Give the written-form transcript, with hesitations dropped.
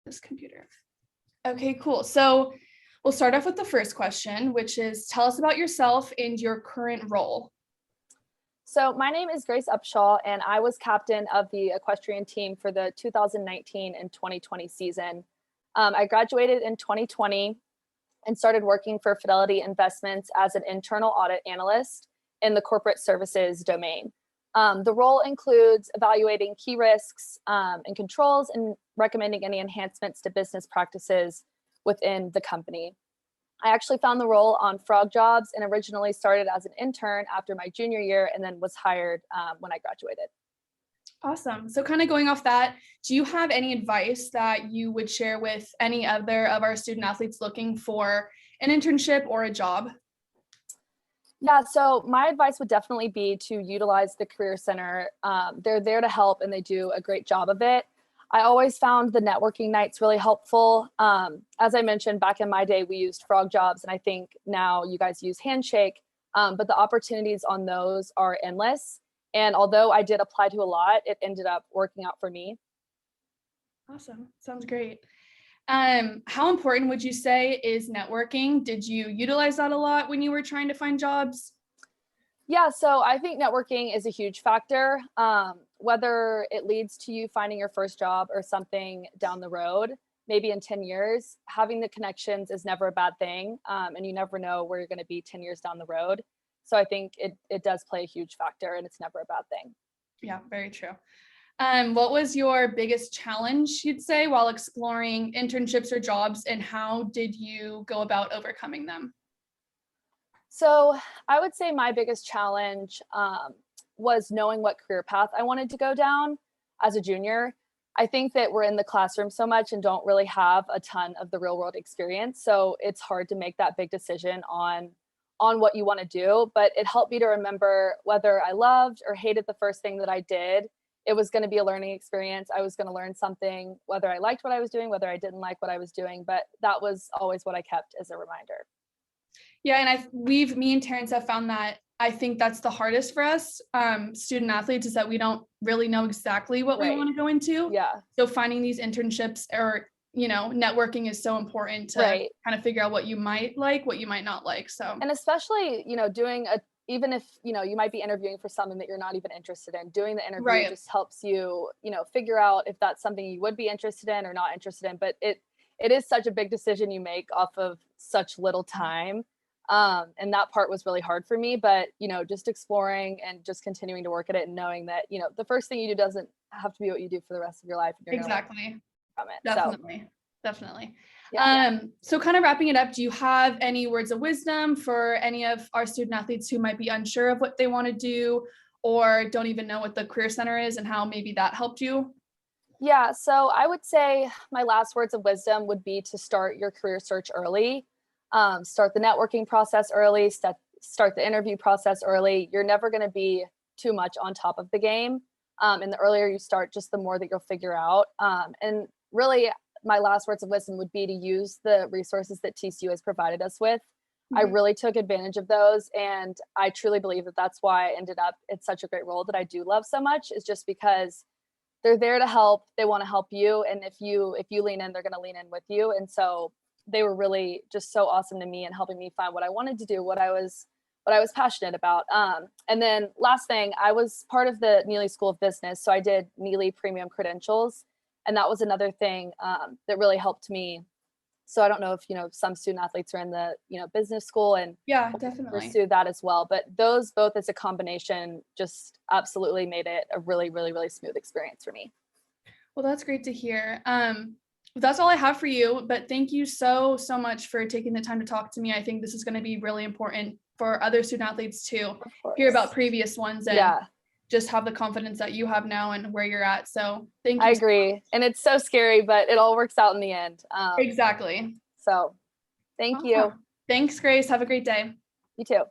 this computer. Okay, cool. So we'll start off with the first question, which is tell us about yourself and your current role. So my name is Grace Upshaw, and I was captain of the equestrian team for the 2019 and 2020 season. I graduated in 2020 and started working for Fidelity Investments as an internal audit analyst in the corporate services domain. The role includes evaluating key risks and controls and recommending any enhancements to business practices within the company. I actually found the role on Frog Jobs and originally started as an intern after my junior year and then was hired when I graduated. Awesome. So kind of going off that, do you have any advice that you would share with any other of our student athletes looking for an internship or a job? Yeah, so my advice would definitely be to utilize the Career Center. They're there to help and they do a great job of it. I always found the networking nights really helpful. As I mentioned, back in my day, we used Frog Jobs, and I think now you guys use Handshake, but the opportunities on those are endless. And although I did apply to a lot, it ended up working out for me. Awesome. Sounds great. How important would you say is networking? Did you utilize that a lot when you were trying to find jobs? Yeah, so I think networking is a huge factor. Whether it leads to you finding your first job or something down the road, maybe in 10 years, having the connections is never a bad thing. And you never know where you're going to be 10 years down the road. So I think it does play a huge factor and it's never a bad thing. Yeah, very true. What was your biggest challenge, you'd say, while exploring internships or jobs, and how did you go about overcoming them? So I would say my biggest challenge was knowing what career path I wanted to go down as a junior. I think that we're in the classroom so much and don't really have a ton of the real world experience. So it's hard to make that big decision on what you want to do, but it helped me to remember whether I loved or hated the first thing that I did. It was going to be a learning experience. I was going to learn something, whether I liked what I was doing, whether I didn't like what I was doing, but that was always what I kept as a reminder. Yeah, and me and Terrence have found that I think that's the hardest for us, student athletes, is that we don't really know exactly what we want to go into. Yeah. So finding these internships or, networking is so important to kind of figure out what you might like, what you might not like. So, and especially, even if, you might be interviewing for something that you're not even interested in, doing the interview just helps you, figure out if that's something you would be interested in or not interested in. But it is such a big decision you make off of such little time. And that part was really hard for me, but, just exploring and just continuing to work at it and knowing that, the first thing you do doesn't have to be what you do for the rest of your life. Exactly. From it. Definitely. Yeah. So kind of wrapping it up, do you have any words of wisdom for any of our student athletes who might be unsure of what they want to do or don't even know what the Career Center is and how maybe that helped you? Yeah. So I would say my last words of wisdom would be to start your career search early. Start the networking process early, start the interview process early. You're never going to be too much on top of the game. And the earlier you start, just the more that you'll figure out. And really, my last words of wisdom would be to use the resources that TCU has provided us with. I really took advantage of those. And I truly believe that that's why I ended up in such a great role that I do love so much, is just because they're there to help. They want to help you. And if you lean in, they're going to lean in with you. And so they were really just so awesome to me and helping me find what I wanted to do, what I was passionate about. And then last thing, I was part of the Neely School of Business. So I did Neely Premium Credentials. And that was another thing that really helped me. So I don't know if, some student athletes are in the, business school and definitely pursue that as well. But those both as a combination just absolutely made it a really, really, really smooth experience for me. Well, that's great to hear. That's all I have for you, but thank you so much for taking the time to talk to me. I think this is going to be really important for other student athletes to hear about previous ones and just have the confidence that you have now and where you're at. So thank you. I agree. And it's so scary, but it all works out in the end. Exactly. So thank you. Thanks, Grace. Have a great day. You too.